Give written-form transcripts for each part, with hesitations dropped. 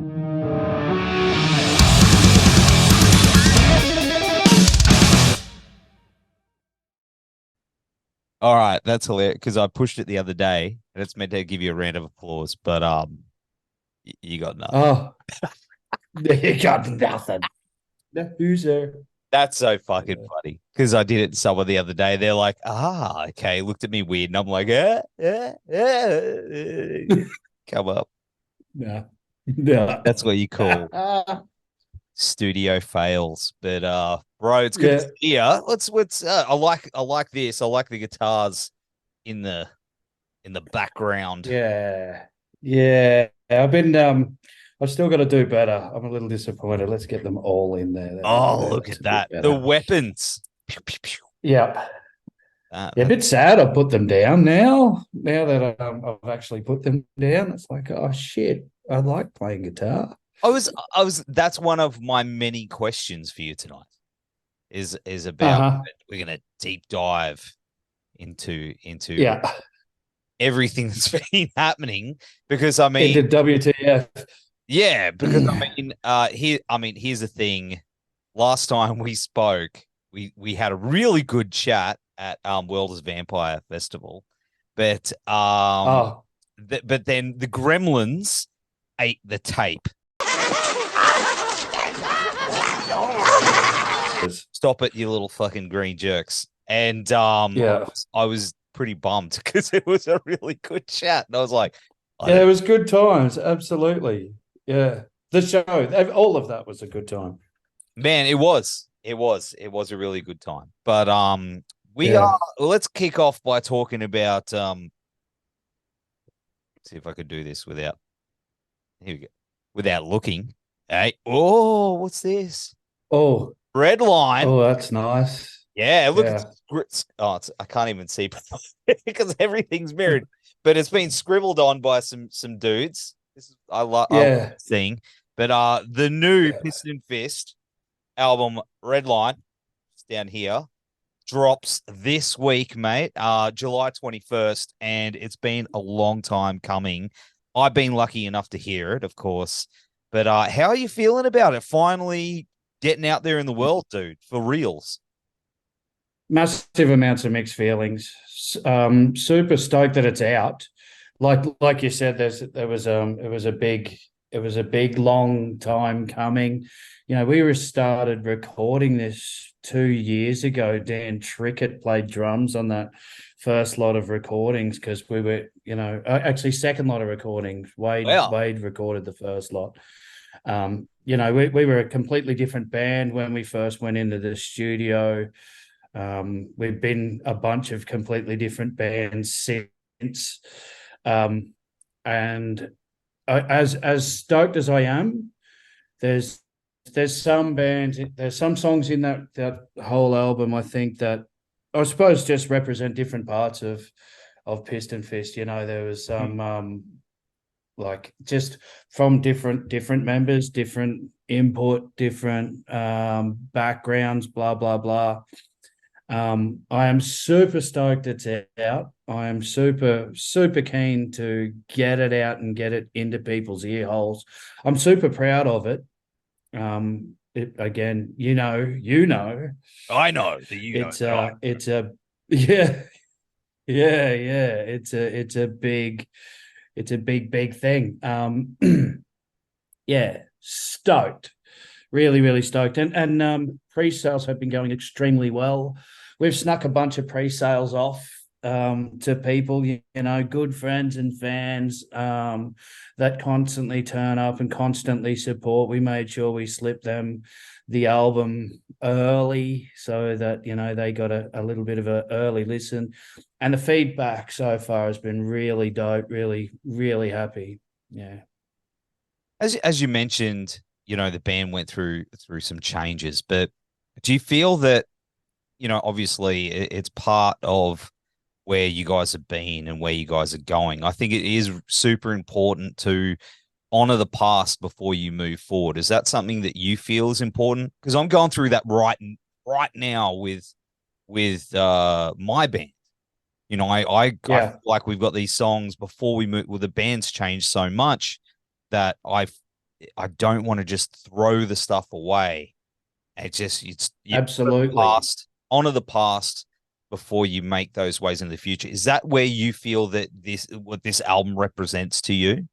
All right, that's hilarious because I pushed it the other day and it's meant to give you a round of applause, but you got nothing. Oh, you got nothing. The Who's That's so fucking funny because I did it to someone the other day. They're like, okay, looked at me weird, and I'm like, come up. Yeah. Yeah. That's what you call studio fails. But bro, it's good to see ya. Let's I like this. I like the guitars in the background. Yeah. I've still got to do better. I'm a little disappointed. Let's get them all in there. Look at that. The weapons. Pew, pew, pew. Yeah. A bit sad I put them down now. Now that I've actually put them down, it's like, oh shit, I like playing guitar. I was. That's one of my many questions for you tonight. Is about we're gonna deep dive into everything that's been happening because I mean into WTF. Yeah, because here's the thing. Last time we spoke, we had a really good chat at World as Vampire Festival, but but then the Gremlins ate the tape. Stop it, you little fucking green jerks. And I was pretty bummed because it was a really good chat. And I was like, it was good times, absolutely. Yeah. The show, all of that was a good time. Man, it was a really good time. But let's kick off by talking about see if I could do this without looking. Hey, what's this? Oh, Redline. Oh, that's nice. Yeah, look at I can't even see because everything's mirrored. But it's been scribbled on by some dudes. I love this thing. But the new Pistonfist album, Redline, it's down here, drops this week, mate. July 21st, and it's been a long time coming. I've been lucky enough to hear it, of course. But how are you feeling about it? Finally getting out there in the world, dude, for reals. Massive amounts of mixed feelings. Super stoked that it's out. Like you said, it was a big long time coming. You know, we started recording this 2 years ago. Dan Trickett played drums on that first lot of recordings because we were, actually second lot of recordings. Wade recorded the first lot. We were a completely different band when we first went into the studio. We've been a bunch of completely different bands since. And as stoked as I am, there's some bands, there's some songs in that whole album, I think, that I suppose just represent different parts of Pistonfist. There was some like just from different members, different input, different backgrounds, blah blah blah. I am super stoked it's out. I am super, super keen to get it out and get it into people's ear holes. I'm super proud of it. Again, I know that it's a big thing. Stoked. Really, really stoked. And pre-sales have been going extremely well. We've snuck a bunch of pre-sales off to people, good friends and fans that constantly turn up and constantly support. We made sure we slipped them the album early so that, they got a little bit of an early listen. And the feedback so far has been really dope, really, really happy. Yeah. As you mentioned, the band went through some changes, but do you feel that, obviously it's part of where you guys have been and where you guys are going? I think it is super important to honor the past before you move forward. Is that something that you feel is important? Because I'm going through that right now with my band. I feel like we've got these songs before we move. Well, the band's changed so much that I I don't want to just throw the stuff away. You Absolutely. honor the past before you make those ways in the future. Is that where you feel that what this album represents to you?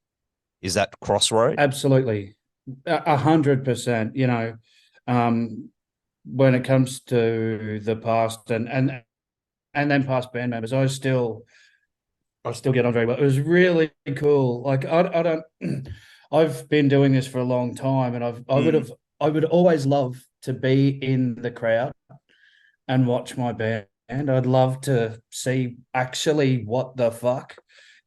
Is that crossroad? Absolutely. 100%. When it comes to the past and then past band members, I still get on very well. It was really cool. Like I don't I've been doing this for a long time, and I would always love to be in the crowd and watch my band. I'd love to see actually what the fuck,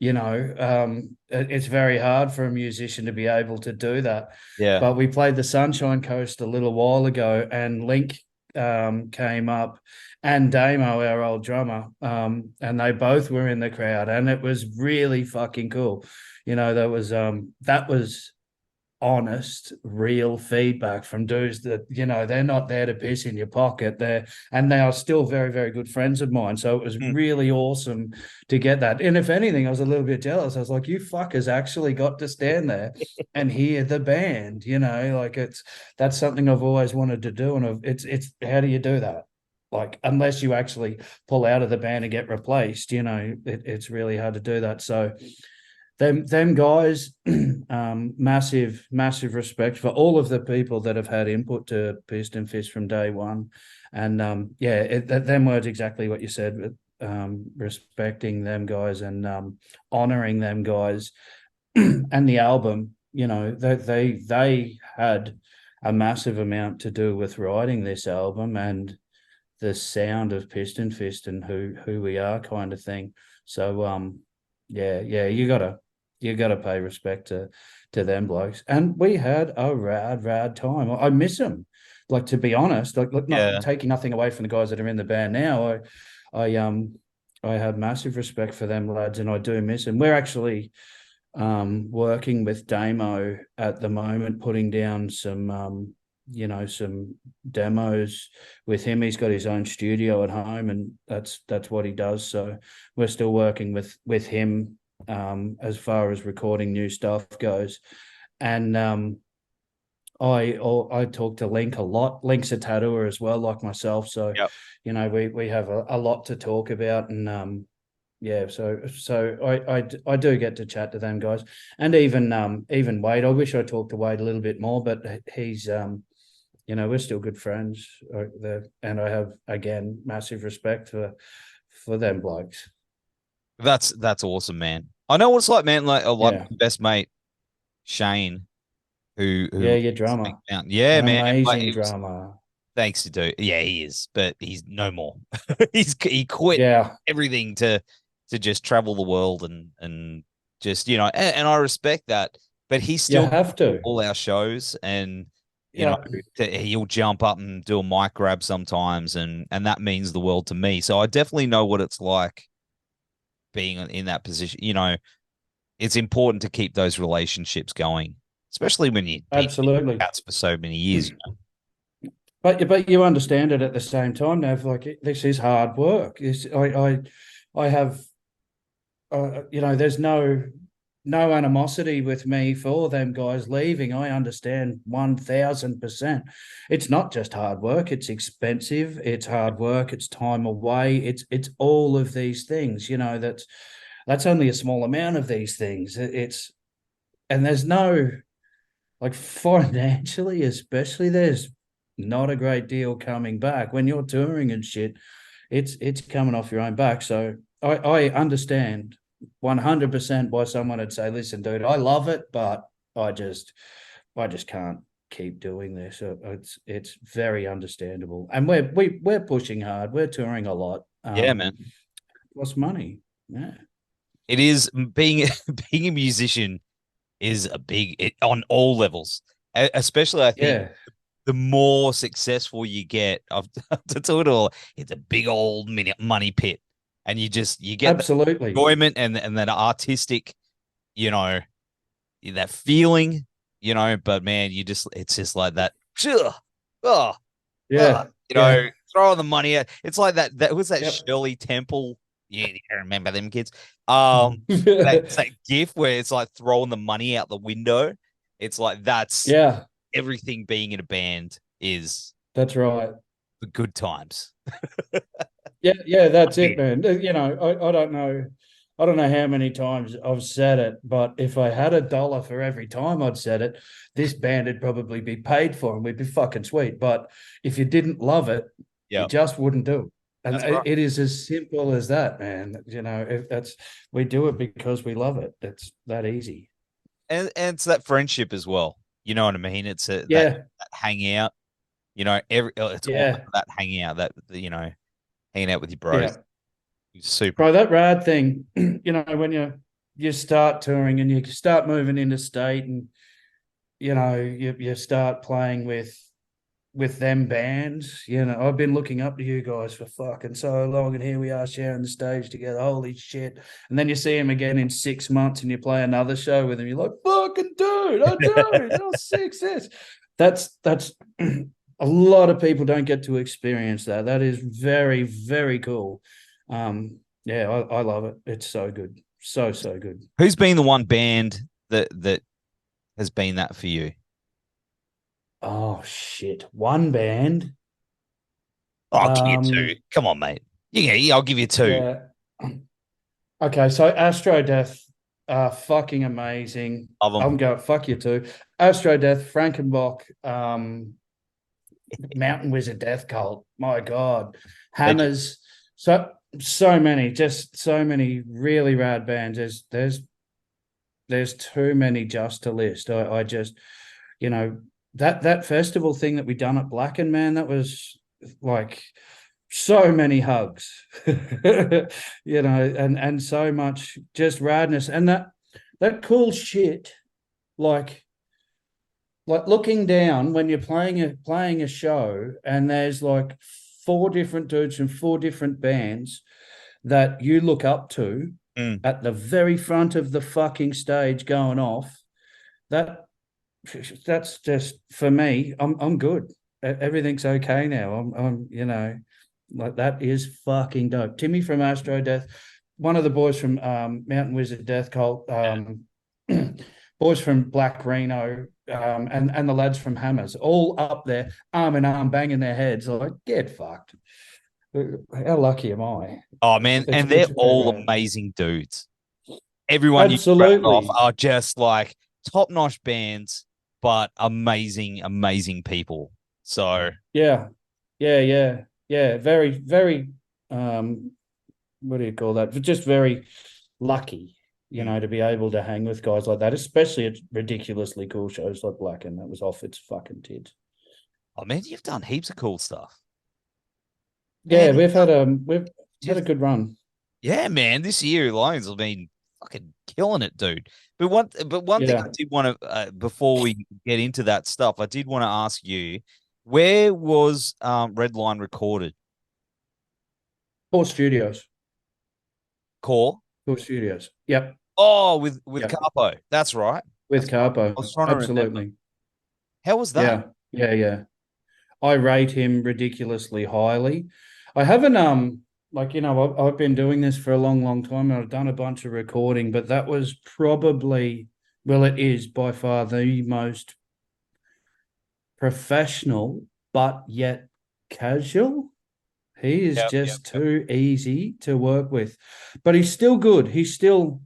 it's very hard for a musician to be able to do that. Yeah. But we played the Sunshine Coast a little while ago, and Link came up, and Damo, our old drummer, and they both were in the crowd, and it was really fucking cool. That was honest, real feedback from dudes that, they're not there to piss in your pocket. They are still very, very good friends of mine. So it was really awesome to get that. And if anything, I was a little bit jealous. I was like, you fuckers actually got to stand there and hear the band, that's something I've always wanted to do. And it's how do you do that? Like, unless you actually pull out of the band and get replaced, it's really hard to do that. So them guys, massive respect for all of the people that have had input to Pistonfist from day one. And them words exactly what you said, respecting them guys and honoring them guys. And the album, they had a massive amount to do with writing this album and the sound of Pistonfist and who we are, kind of thing. So you gotta pay respect to them blokes. And we had a rad time. I miss them. Like, to be honest, not taking nothing away from the guys that are in the band now. I have massive respect for them lads, and I do miss them. We're actually working with Damo at the moment, putting down some some demos with him. He's got his own studio at home, and that's what he does. So we're still working with him as far as recording new stuff goes. And I talk to Link a lot. Link's a tattooer as well, like myself. So we have a lot to talk about. And so I do get to chat to them guys. And even Wade. I wish I talked to Wade a little bit more, but he's we're still good friends. And I have, again, massive respect for them blokes. That's awesome, man. I know what it's like, man. Like my best mate, Shane, who your drummer. Yeah, man. Amazing drummer. Thanks to do. Yeah, he is, but he's no more. he quit everything to just travel the world and just, and I respect that. But he still have to all our shows, and he'll jump up and do a mic grab sometimes, and that means the world to me. So I definitely know what it's like being in that position. It's important to keep those relationships going, especially when you've been cats for so many years. But you understand it at the same time, Nav. Like, this is hard work. I have, there's no animosity with me for them guys leaving. I understand 1,000%. It's not just hard work. It's expensive. It's hard work. It's time away. It's all of these things. That's only a small amount of these things. And there's no, like, financially, especially, there's not a great deal coming back when you're touring and shit. It's coming off your own back. So I understand 100% why someone would say, listen, dude, I love it, but I just can't keep doing this. It's very understandable. And we're pushing hard. We're touring a lot. Man. What's money? Yeah. It is, being a musician is a big, on all levels, especially I think the more successful you get, to do it all, it's a big old money pit. And you get absolutely enjoyment and that artistic, that feeling, but man, it's just like that. Throwing the money out. It's like that was that Shirley Temple. Yeah, you remember them kids. That GIF where it's like throwing the money out the window. It's like that's everything being in a band is. That's right. The good times. Yeah, that's it, man. You know, I don't know. I don't know how many times I've said it, but if I had $1 for every time I'd said it, this band would probably be paid for and we'd be fucking sweet. But if you didn't love it, you just wouldn't do it. And it is as simple as that, man. You know, if we do it because we love it. It's that easy. And it's that friendship as well. You know what I mean? It's that hangout. You know, it's all that hanging out, that, you know, hanging out with your bros. Super. Bro, that rad thing, you know, when you start touring and you start moving into state and, you know, you start playing with them bands, you know, I've been looking up to you guys for fucking so long, and here we are sharing the stage together. Holy shit. And then you see him again in 6 months and you play another show with him. You're like, fucking dude, I know, how sick this. That's a lot of people don't get to experience that. That is very, very cool. I love it. It's so good. So good. Who's been the one band that has been that for you? Oh shit. One band. I'll give you two. Come on, mate. Yeah, I'll give you two. Yeah. Okay, so Astro Death are fucking amazing. I'm going, fuck you too. Astro Death, Frankenbach, Mountain Wizard Death Cult. My God. Hammers. So many, just so many really rad bands. There's too many just to list. I just, you know, that festival thing that we done at Blacken, man, that was like so many hugs, you know, and so much just radness, and that cool shit, like looking down when you're playing a show and there's like 4 different dudes from 4 different bands that you look up to at the very front of the fucking stage going off. That's just, for me, I'm good. Everything's okay now. I'm you know, like, that is fucking dope. Timmy from Astro Death, one of the boys from Mountain Wizard Death Cult, boys from Black Reno, and the lads from Hammers, all up there, arm in arm, banging their heads. Like, get fucked. How lucky am I? Oh, man, and they're all amazing dudes. Everyone you rattled off are just like top-notch bands, but amazing, amazing people. So yeah. Very, very. What do you call that? Just very lucky, you know, to be able to hang with guys like that, especially at ridiculously cool shows like Blacken. That was off its fucking tits. Oh man, you've done heaps of cool stuff. Yeah, we've had a good run. Yeah, man, this year alone's been fucking killing it, dude. But one thing I did want to, before we get into that stuff, I did want to ask you, where was Redline recorded? Core Studios. Core Studios. Yep. Oh, with Carpo. That's right. With Carpo. Absolutely. How was that? Yeah. I rate him ridiculously highly. I haven't like, you know, I've been doing this for a long, long time, and I've done a bunch of recording, but that was probably, well, it is by far the most professional, but yet casual. He is too easy to work with, but he's still good. He's still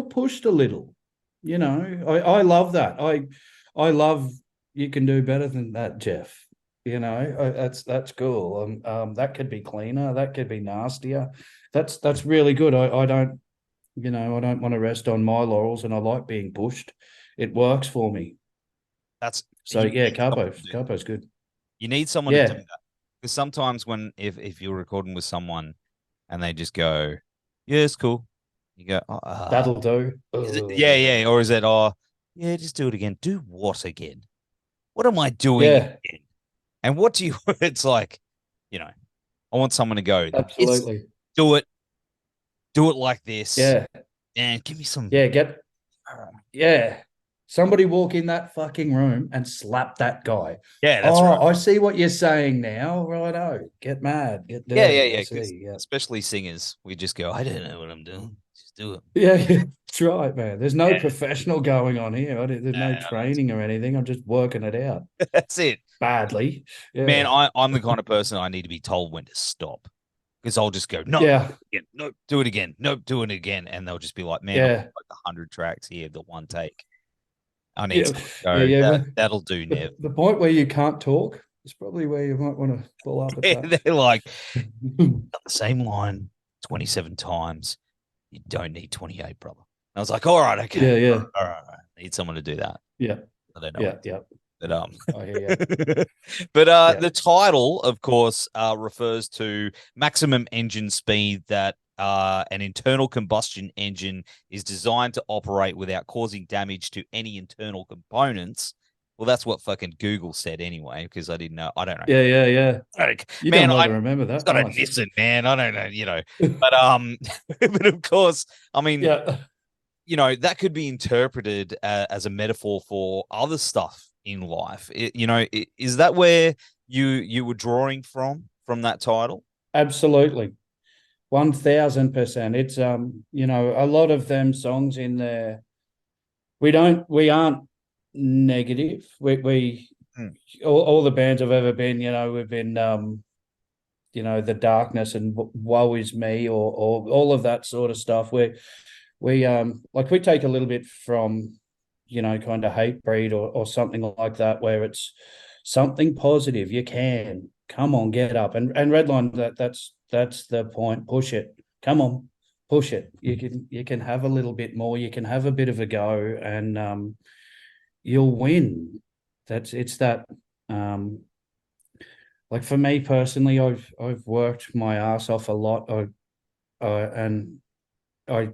pushed a little, you know. I love that. I love, you can do better than that, Jeff. You know, that's cool. That could be cleaner. That could be nastier. That's really good. I don't want to rest on my laurels, and I like being pushed. It works for me. Carpo's good. You need someone to do that. Because sometimes if you're recording with someone and they just go, yeah, it's cool. You go, that'll do. Yeah. Or is it, just do it again. Do what again? What am I doing again? And what do you, it's like, you know, I want someone to go, absolutely. Do it like this. Yeah. And give me some. Yeah. Somebody walk in that fucking room and slap that guy. Yeah, that's right. I see what you're saying now. Righto. Get mad. Get dirty. Yeah. Especially singers. We just go, I don't know what I'm doing. do it. Yeah, that's right, man. There's no professional going on here. There's no training or anything. I'm just working it out. That's it. Badly. Yeah. Man, I'm the kind of person I need to be told when to stop. Because I'll just go, no, again, nope, do it again, nope, do it again, and they'll just be like, man, I've like 100 tracks here, the one take. I need to go. That'll do. The point where you can't talk is probably where you might want to pull up a touch. They're like, got the same line 27 times. You don't need 28, brother. And I was like, all right, okay, yeah. All right. I need someone to do that. Yeah, I don't know. Yeah. But the title, of course, refers to maximum engine speed that an internal combustion engine is designed to operate without causing damage to any internal components. Well, that's what fucking Google said anyway, because I didn't know. I don't know. Yeah. You man, I remember that. It's got a Nissan, man. I don't know, but but of course, I mean, that could be interpreted as a metaphor for other stuff in life. Is that where you were drawing from that title? Absolutely, 1000%. It's a lot of them songs in there. We aren't negative. We all the bands I've ever been, we've been the darkness and woe is me or all of that sort of stuff. We take a little bit from kind of Hatebreed or something like that, where it's something positive. You can come on, get up, and Redline. That's the point. Push it. Come on, push it. You can have a little bit more. You can have a bit of a go, and you'll win. It's that. Like for me personally, I've worked my ass off a lot. And I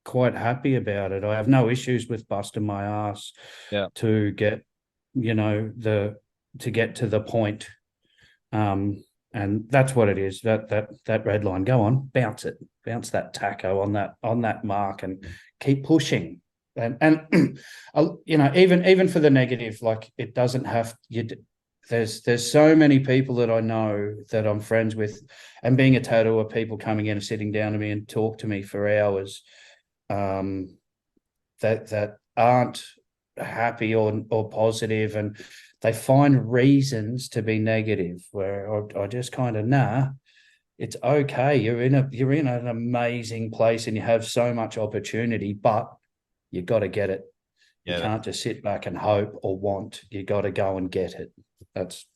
quite happy about it. I have no issues with busting my ass to get, to get to the point. And that's what it is. That red line. Go on, bounce that taco on that mark and keep pushing. And even for the negative, like it doesn't have there's so many people that I know that I'm friends with, and being a tattooer, people coming in and sitting down to me and talk to me for hours, that aren't happy or positive, and they find reasons to be negative. Where I just kind of it's okay. You're in an amazing place and you have so much opportunity, but you got to get it. You can't just sit back and hope or want. You got to go and get it. That's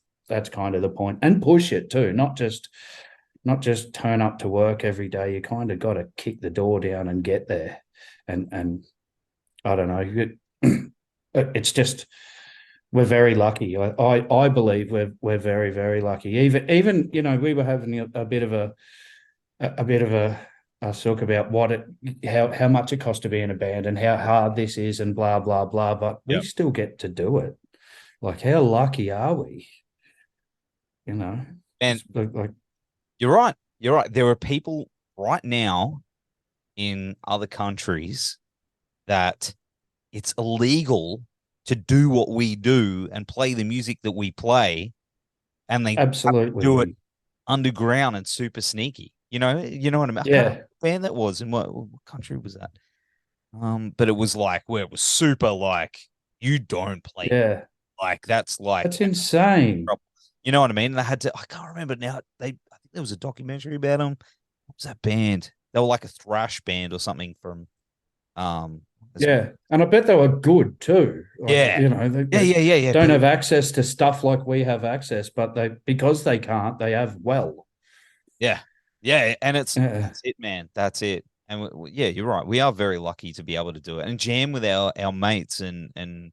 kind of the point, and push it too. Not just turn up to work every day. You kind of got to kick the door down and get there. And I don't know. It's just we're very lucky. I believe we're very, very lucky. Even we were having a bit of a talk about how much it costs to be in a band and how hard this is and blah blah blah. But we still get to do it. Like, how lucky are we? And like, you're right. You're right. There are people right now in other countries that it's illegal to do what we do and play the music that we play, and they absolutely do it underground and super sneaky. You know what I mean? Yeah. I can't remember what band that was, and what country was that? But it was like where it was super like you don't play. Yeah. Like that's insane. You know what I mean? They had to. I can't remember now. I think there was a documentary about them. What was that band? They were like a thrash band or something from. And I bet they were good too. They don't have access to stuff like we have access, but because they can't, they have well. Yeah, and that's it, man. That's it. And you're right. We are very lucky to be able to do it and jam with our mates and and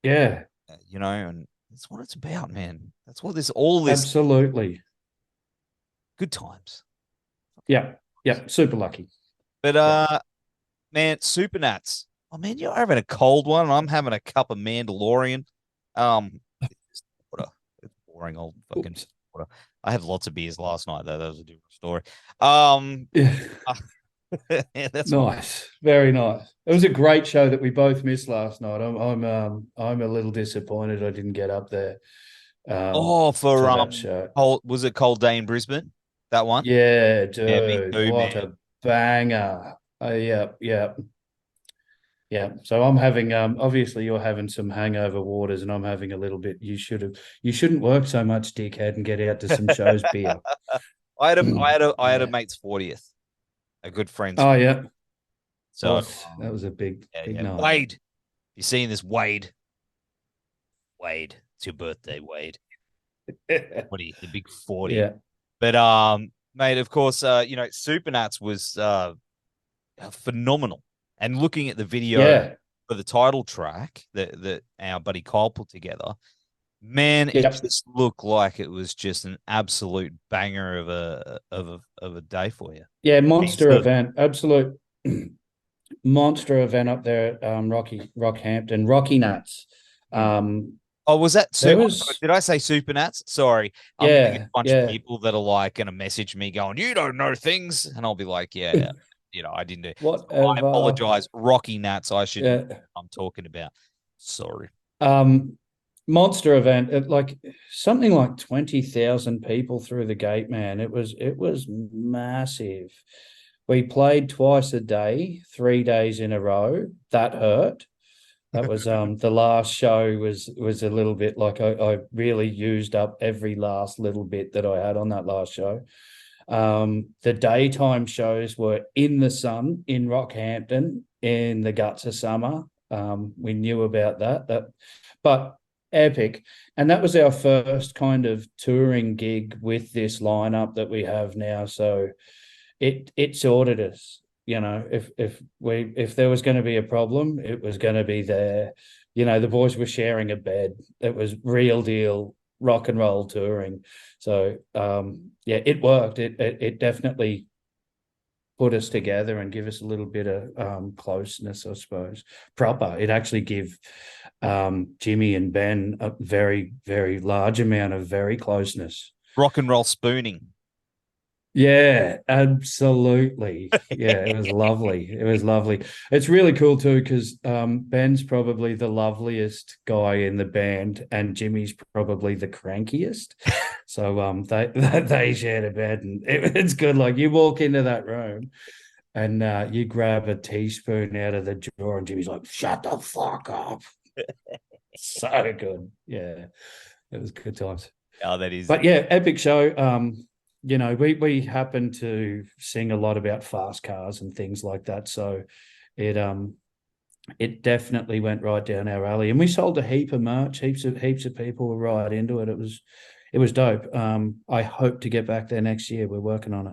that's what it's about, man. That's what all this absolutely good times. Yeah, super lucky. But man, Super Nats. Oh man, you're having a cold one, and I'm having a cup of Mandalorian. It's boring old fucking water. I had lots of beers last night, though. That was a different story. That's nice, very nice. It was a great show that we both missed last night. I'm a little disappointed I didn't get up there. That show. Was it Cold Day in Brisbane? That one? Yeah, dude. Yeah, me too, what man. a banger! Yeah. So I'm having obviously you're having some hangover waters, and I'm having a little bit. You shouldn't work so much, dickhead, and get out to some shows beer. I had a mate's 40th, a good friend's. Oh yeah. So that was a big night. Wade, you seeing this, Wade? Wade, it's your birthday, Wade. 40, the big 40. Yeah. But mate, of course, Supernats was phenomenal. And looking at the video for the title track that our buddy Kyle put together, man, it just looked like it was just an absolute banger of a day for you. Yeah, monster event, absolute monster event up there at Rockhampton, Rockynats. Was that did I say Supernats? Sorry. I'm getting a bunch of people that are like going to message me going, "You don't know things," and I'll be like, "Yeah." I didn't do. So I apologize. Rockynats, I should. I'm talking about. Sorry. Monster event, like something like 20,000 people through the gate, man. It was massive. We played twice a day, 3 days in a row. That hurt. That was the last show was a little bit like I really used up every last little bit that I had on that last show. The daytime shows were in the sun in Rockhampton in the guts of summer. We knew about that, but epic. And that was our first kind of touring gig with this lineup that we have now. So it sorted us. If there was going to be a problem, it was going to be there. The boys were sharing a bed. It was real deal rock and roll touring. So it worked. It definitely put us together and give us a little bit of closeness, I suppose. Proper. It actually give Jimmy and Ben a very, very large amount of very closeness. Rock and roll spooning. Yeah, absolutely. Yeah, it was lovely. It was lovely. It's really cool too because Ben's probably the loveliest guy in the band, and Jimmy's probably the crankiest. So they shared a bed, and it's good. Like you walk into that room, and you grab a teaspoon out of the drawer, and Jimmy's like, "Shut the fuck up." So good. Yeah, it was good times. Oh, that is. But yeah, epic show. We happen to sing a lot about fast cars and things like that. So it definitely went right down our alley. And we sold a heap of merch. Heaps of people were right into it. It was dope. I hope to get back there next year. We're working on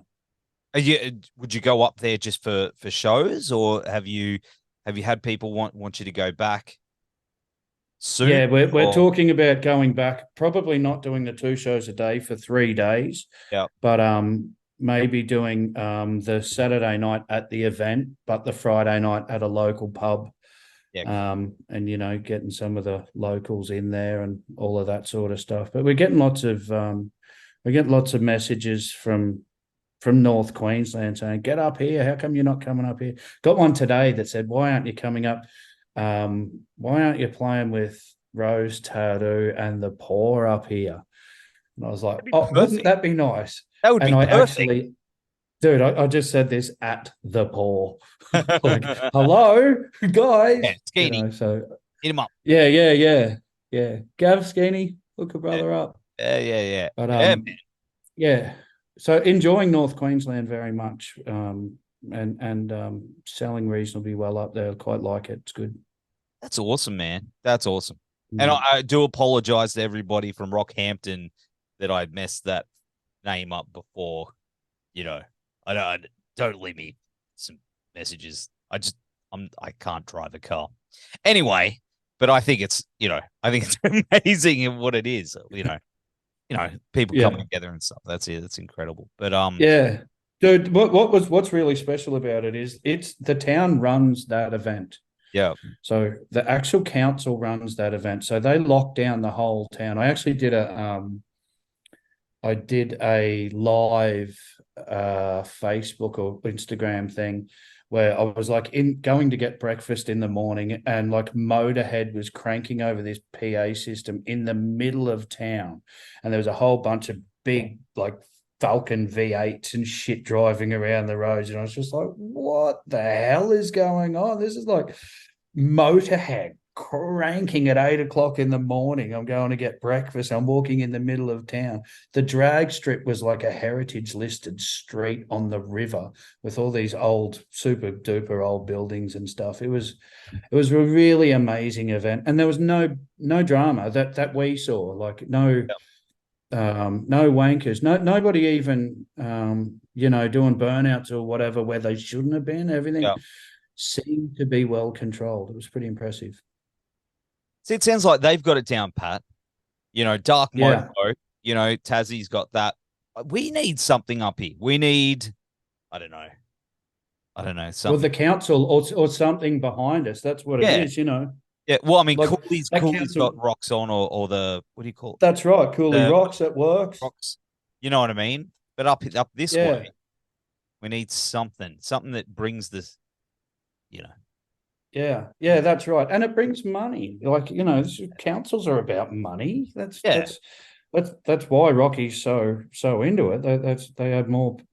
it. Would you go up there just for shows, or have you had people want you to go back soon? Yeah, we're talking about going back, probably not doing the 2 shows a day for 3 days. Yeah. But maybe doing the Saturday night at the event, but the Friday night at a local pub. Yeah. And getting some of the locals in there and all of that sort of stuff. But we're getting lots of messages from North Queensland saying, "Get up here. How come you're not coming up here?" Got one today that said, "Why aren't you coming up? Why aren't you playing with Rose Tattoo and the Poor up here?" And I was like, wouldn't that be nice? That would be perfect. I just said this at the Poor. Like, hello, guys. Yeah, Skeeny. So hit him up. Yeah. Gav, Skeeny, hook a brother up. Yeah. But yeah. So enjoying North Queensland very much. And selling reasonably well up there. I quite like it. It's good. That's awesome, man. That's awesome. And I do apologize to everybody from Rockhampton that I messed that name up before. Don't leave me some messages. I can't drive a car. Anyway, but I think it's amazing in what it is. People coming together and stuff. That's it. That's incredible. But yeah. Dude, what's really special about it is it's the town runs that event. Yeah. So the actual council runs that event. So they lock down the whole town. I actually did a live Facebook or Instagram thing where I was like going to get breakfast in the morning, and like Motorhead was cranking over this PA system in the middle of town, and there was a whole bunch of big like Vulcan V8s and shit driving around the roads. And I was just like, what the hell is going on? This is like Motorhead cranking at 8 o'clock in the morning. I'm going to get breakfast. I'm walking in the middle of town. The drag strip was like a heritage listed street on the river with all these old, super duper old buildings and stuff. It was a really amazing event. And there was no drama that we saw, like no wankers, nobody even, doing burnouts or whatever where they shouldn't have been. Everything seemed to be well controlled. It was pretty impressive. See, it sounds like they've got it down pat. Dark Moto, Tassie's got that. We need something up here. We need, I don't know, something. Well, the council or something behind us. That's what it is, Yeah, well, I mean, like, Cooley's got rocks on, or the, what do you call it? That's right, Cooley rocks, it works. Rocks, you know what I mean? But up this way, we need something that brings this, Yeah, that's right, and it brings money. Like councils are about money. That's why Rocky's so into it.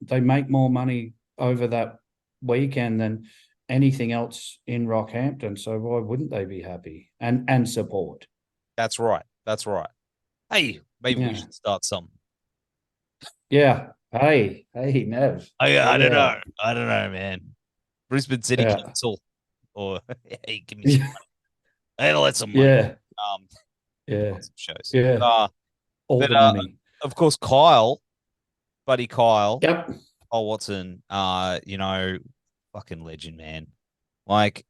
They make more money over that weekend than anything else in Rockhampton. So why wouldn't they be happy and support? That's right. Hey, maybe we should start something. Yeah. Hey, Nev. I don't know, man. Brisbane City Council. Or hey, give me some money. Hey, let's some money. Some shows. All the money. Of course, buddy Kyle. Yep. Oh, Watson. Fucking legend, man. Like,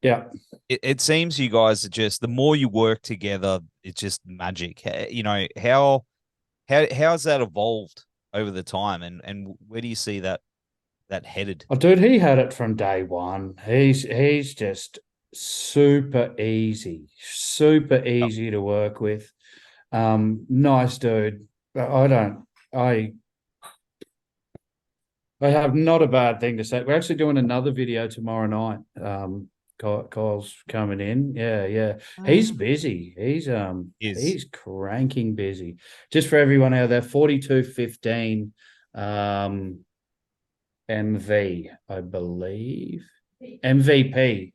it seems you guys are just, the more you work together, it's just magic. How has that evolved over the time, and where do you see that headed? Oh, dude, he had it from day one. He's just super easy to work with. Nice dude. I have not a bad thing to say. We're actually doing another video tomorrow night. Kyle's coming in. Yeah. He's busy. He's cranking busy. Just for everyone out there, 4215 MV, I believe. MVP.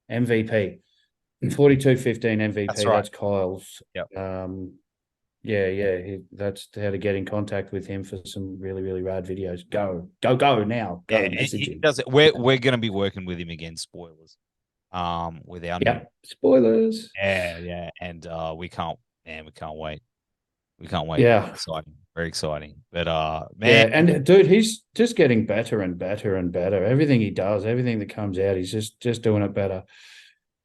4215 MVP. That's right. That's Kyle's. Yep. That's how to get in contact with him for some really, really rad videos. Go now. Go message him. Does it. We're going to be working with him again. Spoilers. With our new spoilers. Yeah, and we can't wait. Yeah, very exciting. But man, and dude, he's just getting better and better and better. Everything he does, everything that comes out, he's just doing it better.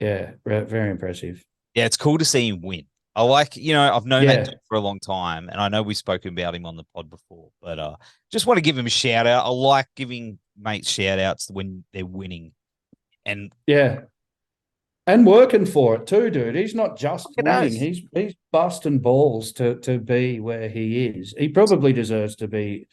Yeah, very impressive. Yeah, it's cool to see him win. I like, I've known that dude for a long time, and I know we've spoken about him on the pod before, but just want to give him a shout out. I like giving mates shout outs when they're winning. And and working for it too, dude. He's not just winning. He's busting balls to be where he is. He probably deserves to be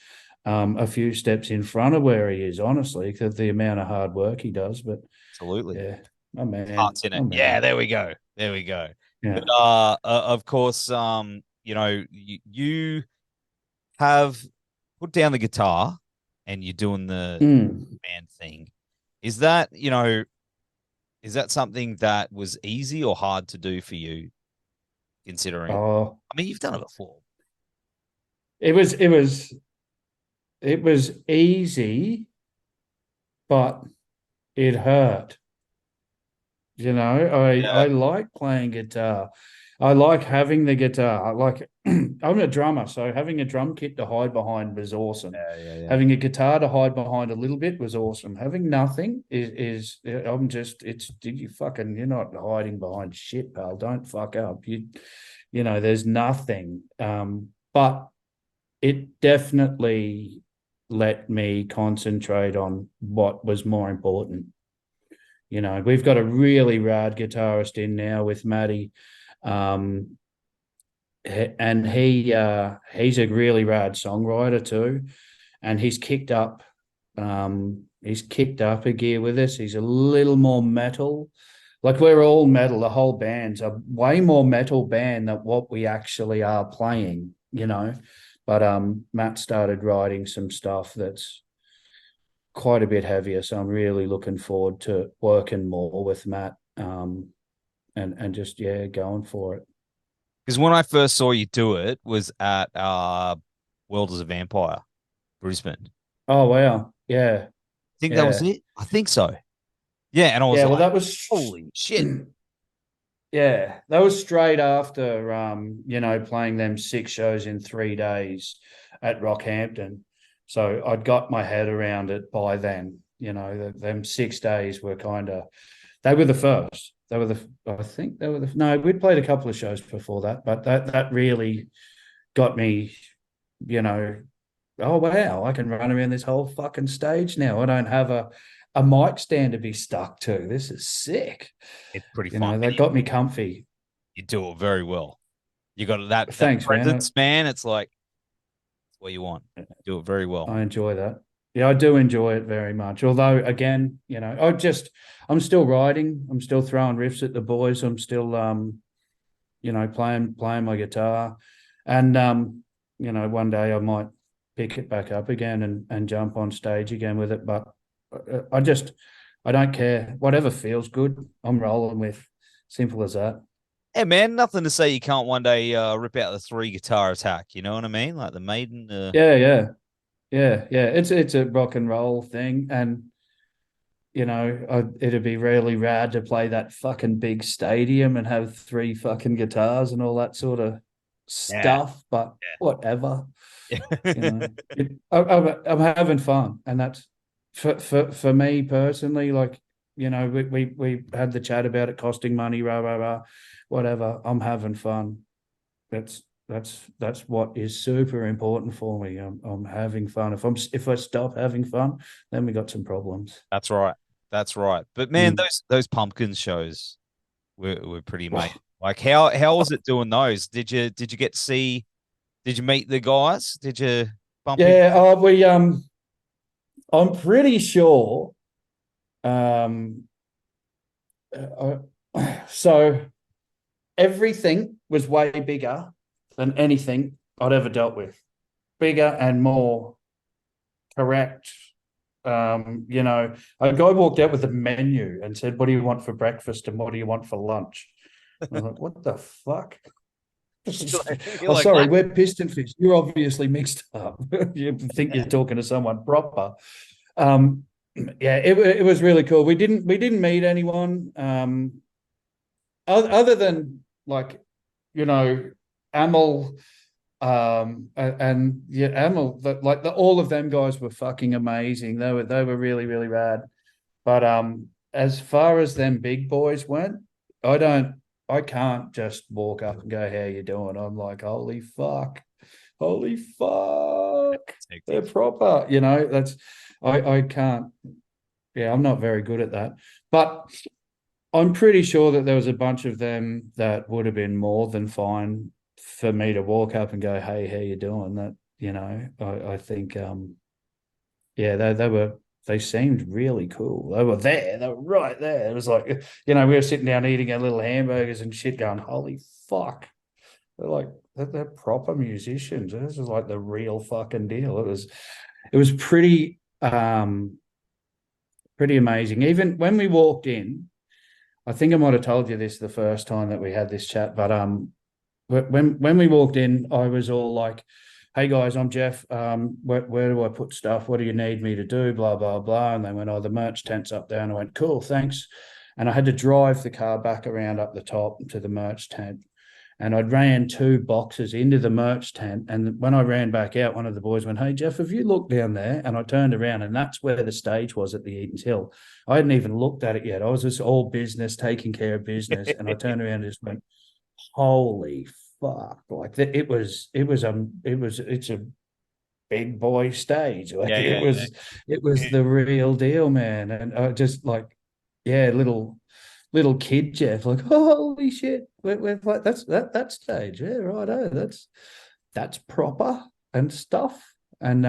a few steps in front of where he is, honestly, because the amount of hard work he does. But absolutely, oh man, heart's in it. Yeah, there we go. Yeah. But, of course, you have put down the guitar and you're doing the band thing. Is that something that was easy or hard to do for you, considering? I mean, you've done it before. It was easy, but it hurt. I like playing guitar. I like having the guitar. I'm a drummer, so having a drum kit to hide behind was awesome. Yeah. Having a guitar to hide behind a little bit was awesome. Having nothing you're not hiding behind shit, pal. Don't fuck up. There's nothing. But it definitely let me concentrate on what was more important. We've got a really rad guitarist in now with Matty. And he's a really rad songwriter too, and he's kicked up a gear with us. He's a little more metal. Like, we're all metal. The whole band's a way more metal band than what we actually are playing. But Matt started writing some stuff that's quite a bit heavier, so I'm really looking forward to working more with Matt, and just going for it. Because when I first saw you do it was at World as a Vampire, Brisbane. Oh wow, yeah, I think that was it. I think so. Yeah, and I was well, like, that was holy shit. Yeah, that was straight after playing them 6 shows in 3 days at Rockhampton. So I'd got my head around it by then. Them 6 days were they were the first. I think they were no, we'd played a couple of shows before that, but that really got me, oh wow, I can run around this whole fucking stage now. I don't have a mic stand to be stuck to. This is sick. It's pretty fun. That got me comfy. You do it very well. You got that Thanks, presence, man. It's like what you want. You do it very well. I enjoy that. Yeah, I do enjoy it very much. Although, again, I'm still writing. I'm still throwing riffs at the boys. I'm still, playing my guitar, and one day I might pick it back up again and jump on stage again with it. But I don't care. Whatever feels good, I'm rolling with. Simple as that. Yeah, man, nothing to say you can't one day rip out the 3 guitar attack. You know what I mean? Like the Maiden. Yeah. It's a rock and roll thing, and it'd be really rad to play that fucking big stadium and have 3 fucking guitars and all that sort of stuff. But whatever. I'm having fun, and that's for me personally. Like, we had the chat about it costing money, whatever. I'm having fun. That's what is super important for me. I'm having fun. If I stop having fun, then we got some problems. That's right. But man, those pumpkin shows were pretty amazing. Like how was it doing those? Did you get to see? Did you meet the guys? Did you bump? Yeah, I'm pretty sure. So everything was way bigger than anything I'd ever dealt with. Bigger and more correct. A guy walked out with a menu and said, "What do you want for breakfast and what do you want for lunch?" I was like, "What the fuck?" Sorry, we're Pistonfist. You're obviously mixed up. You think you're talking to someone proper. It was really cool. We didn't meet anyone other than Amel, Amel. All of them guys were fucking amazing. They were really, really rad. But as far as them big boys went, I can't just walk up and go, "How you doing?" I'm like, holy fuck, they're proper. I can't. Yeah, I'm not very good at that, but I'm pretty sure that there was a bunch of them that would have been more than fine for me to walk up and go, "Hey, how you doing?" That, I think, they seemed really cool. They were there. They were right there. It was like, we were sitting down eating our little hamburgers and shit going, holy fuck. They're proper musicians. This is like the real fucking deal. It was pretty amazing. Even when we walked in, I think I might have told you this the first time that we had this chat, but when we walked in, I was all like, "Hey guys, I'm Jeff. Where do I put stuff? What do you need me to do? Blah, blah, blah." And they went, "Oh, the merch tent's up there." And I went, "Cool, thanks." And I had to drive the car back around up the top to the merch tent. And I'd ran 2 boxes into the merch tent. And when I ran back out, one of the boys went, "Hey, Jeff, have you looked down there?" And I turned around, and that's where the stage was at the Eaton's Hill. I hadn't even looked at it yet. I was just all business, taking care of business. And I turned around and just went, holy fuck. Like it's a big boy stage. Like it was the real deal, man. And I just little kid Jeff, like, holy shit, we're like, that stage, yeah, right. That's proper and stuff. And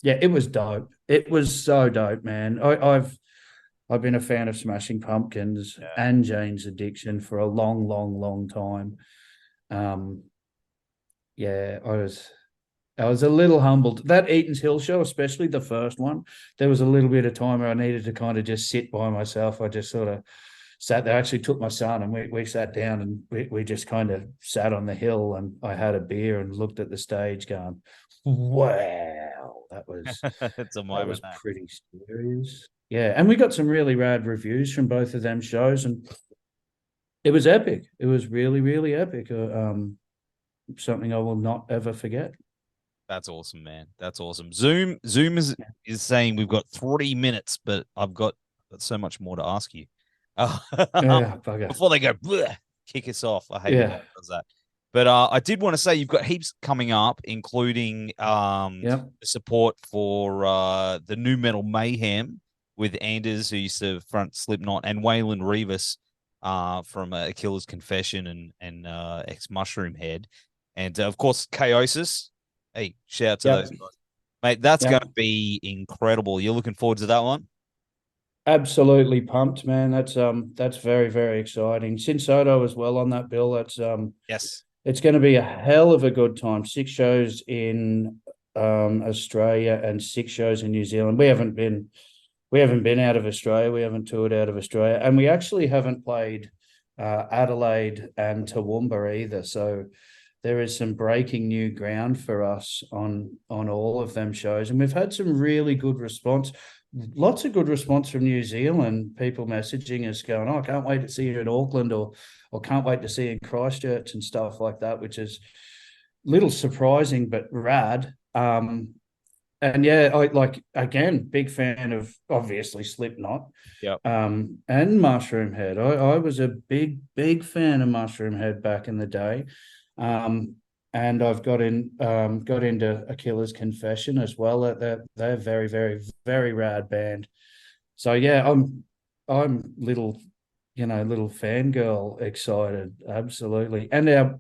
it was dope. It was so dope, man. I've been a fan of Smashing Pumpkins and Jane's Addiction for a long, long, long time. I was a little humbled. That Eaton's Hill show, especially the first one, there was a little bit of time where I needed to kind of just sit by myself. I just sort of sat there. I actually took my son and we sat down and we just kind of sat on the hill, and I had a beer and looked at the stage going, wow, that was It's a moment. that was pretty serious. Yeah, and we got some really rad reviews from both of them shows, and it was epic. It was really, really epic. Something I will not ever forget. That's awesome, man. That's awesome. Zoom is saying we've got 3 minutes, but I've got so much more to ask you. Before they go kick us off. I hate it does that. But I did want to say you've got heaps coming up, including support for the Nu Metal Mayhem with Anders, who used to front Slipknot, and Waylon Rivas from A Killer's Confession and ex-Mushroom Head. And, of course, Chaosis. Hey, shout out to those guys. Mate, that's going to be incredible. You're looking forward to that one? Absolutely pumped, man. That's very, very exciting. Sinsodo as well on that bill. That's yes. It's going to be a hell of a good time. 6 shows in Australia and 6 shows in New Zealand. We haven't been out of Australia. We haven't toured out of Australia, and we actually haven't played Adelaide and Toowoomba either. So there is some breaking new ground for us on all of them shows, and we've had some really good response. Lots of good response from New Zealand. People messaging us going, "Oh, I can't wait to see you in Auckland," or "Can't wait to see you in Christchurch," and stuff like that, which is a little surprising but rad. And yeah, again, big fan of obviously Slipknot, and Mushroom Head. I was a big fan of Mushroom Head back in the day. And I've got into A Killer's Confession as well. They're very, very, very rad band. So yeah, I'm little fangirl excited, absolutely. And our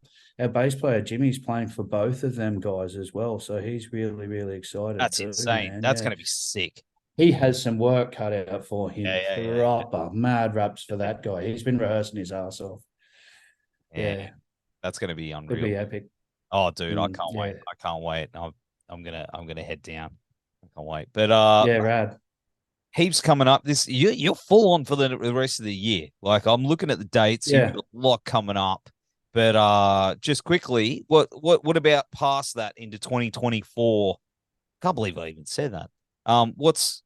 bass player Jimmy's playing for both of them guys as well, so he's really, really excited. That's insane. Man. That's going to be sick. He has some work cut out for him. Proper mad raps for that guy. He's been rehearsing his ass off. Yeah. That's going to be unreal. It'll be epic. Oh, dude, I can't wait. I can't wait. I'm gonna head down. I can't wait. But rad. Heaps coming up. You're full on for the rest of the year. Like, I'm looking at the dates. Yeah. You've got a lot coming up. But just quickly, what about past that into 2024? Can't believe I even said that. What's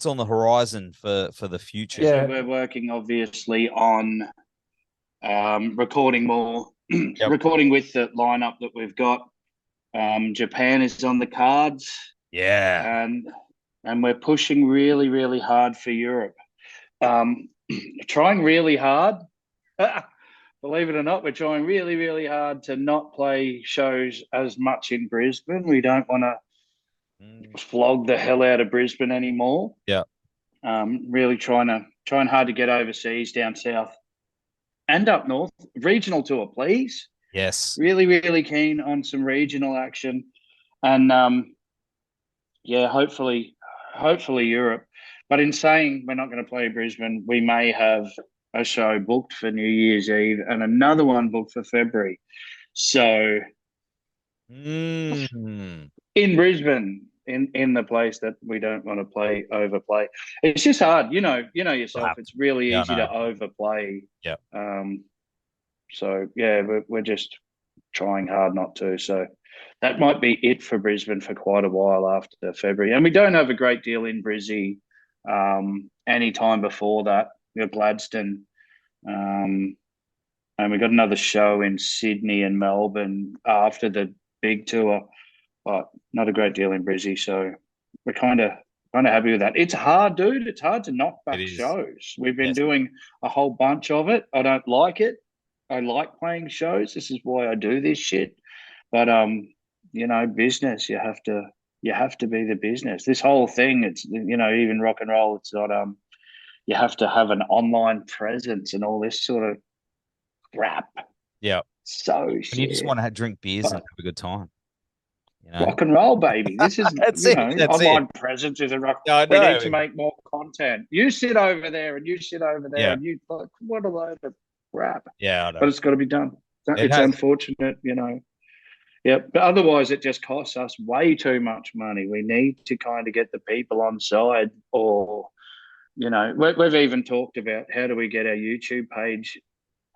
on the horizon for the future? Yeah, we're working obviously on recording more. Recording with the lineup that we've got. Japan is on the cards. Yeah. And we're pushing really, really hard for Europe. Trying really hard. Believe it or not, we're trying really, really hard to not play shows as much in Brisbane. We don't want to flog the hell out of Brisbane anymore. Yeah. Really trying hard to get overseas, down south and up north. Regional tour, please. Yes. Really, really keen on some regional action. And hopefully Europe. But in saying we're not going to play Brisbane, we may have a show booked for New Year's Eve and another one booked for February. So in Brisbane, in the place that we don't want to overplay. It's just hard. You know yourself. It's really easy to overplay. Yeah. So yeah, we're just trying hard not to. So that might be it for Brisbane for quite a while after February. And we don't have a great deal in Brizzy any time before that. We're Gladstone. And we got another show in Sydney and Melbourne after the big tour, but not a great deal in Brizzy. So we're kind of happy with that. It's hard, dude. It's hard to knock back shows. We've been doing a whole bunch of it. I don't like it. I like playing shows. This is why I do this shit. But business, you have to be the business. This whole thing, it's even rock and roll, it's not you have to have an online presence and all this sort of crap. Yeah. So shit. You just want to drink beers and have a good time. Rock and roll, baby. This is online presence is a rock. Yeah, we need to make more content. You sit over there and you sit over there and you like, what a load of crap. Yeah, I know. But it's got to be done. It's unfortunate, Yep. But otherwise, it just costs us way too much money. We need to kind of get the people on side, or, we've even talked about how do we get our YouTube page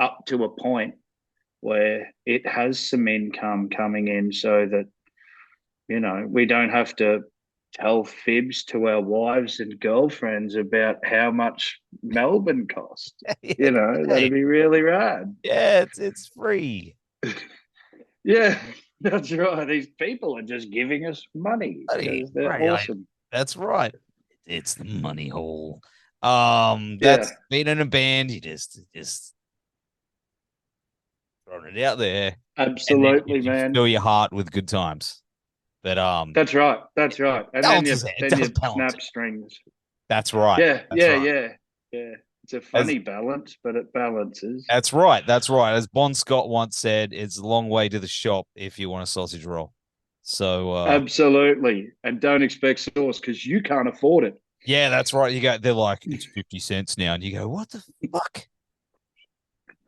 up to a point where it has some income coming in so that, we don't have to tell fibs to our wives and girlfriends about how much Melbourne costs. That'd be really rad. Yeah, it's free. Yeah, that's right. These people are just giving us money because they're awesome. That's right. It's the money hole. That's being in a band. You just throwing it out there. Absolutely, you man. fill your heart with good times. But that's right. That's right. And then you snap strings. That's right. Yeah, yeah. It's a funny balance, but it balances. That's right. That's right. As Bon Scott once said, it's a long way to the shop if you want a sausage roll. So absolutely. And don't expect sauce because you can't afford it. Yeah, that's right. They're like, it's 50 cents now. And you go, what the fuck?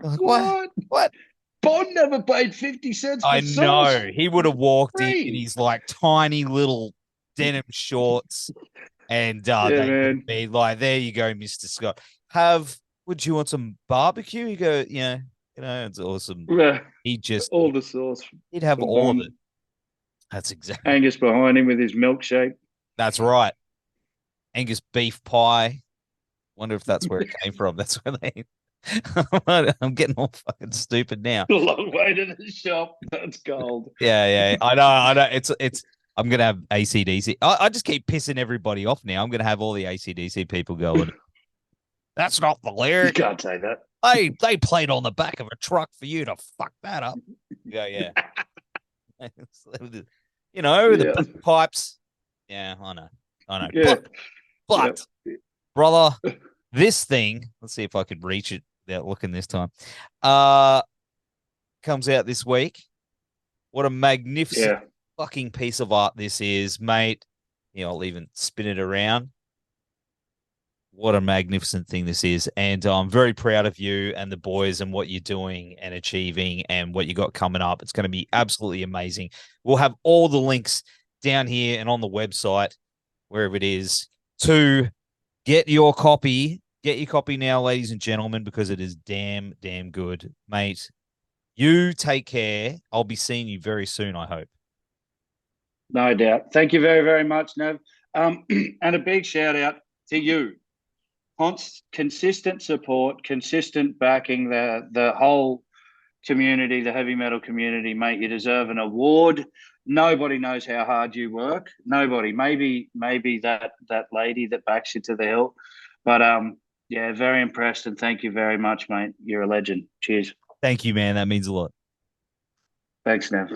Like, what? Bon never paid 50 cents for sauce. I know. He would have walked in his like tiny little denim shorts. And they would be like, there you go, Mr. Scott. Would you want some barbecue? You go, it's awesome. Yeah. He just all the sauce. He'd have all of it. That's exactly Angus behind him with his milkshake. That's right. Angus beef pie. Wonder if that's where it came from. That's where they I'm getting all fucking stupid now. A long way to the shop. That's gold. Yeah. I know. It's I'm gonna have AC/DC. I just keep pissing everybody off now. I'm gonna have all the AC/DC people going. That's not the lyric. You can't say that. They played on the back of a truck for you to fuck that up. Yeah. The pipes. Yeah, I know. Yeah. But brother, this thing, let's see if I could reach it without looking this time. Comes out this week. What a magnificent fucking piece of art this is, mate. I'll even spin it around. What a magnificent thing this is. And I'm very proud of you and the boys and what you're doing and achieving and what you got coming up. It's going to be absolutely amazing. We'll have all the links down here and on the website, wherever it is, to get your copy. Get your copy now, ladies and gentlemen, because it is damn, damn good. Mate, you take care. I'll be seeing you very soon, I hope. No doubt. Thank you very, very much, Nev. And a big shout out to you. Consistent support, consistent backing, the whole community, the heavy metal community, mate. You deserve an award. Nobody knows how hard you work. Nobody. Maybe that lady that backs you to the hill. But very impressed, and thank you very much, mate. You're a legend. Cheers. Thank you, man. That means a lot. Thanks, Nev.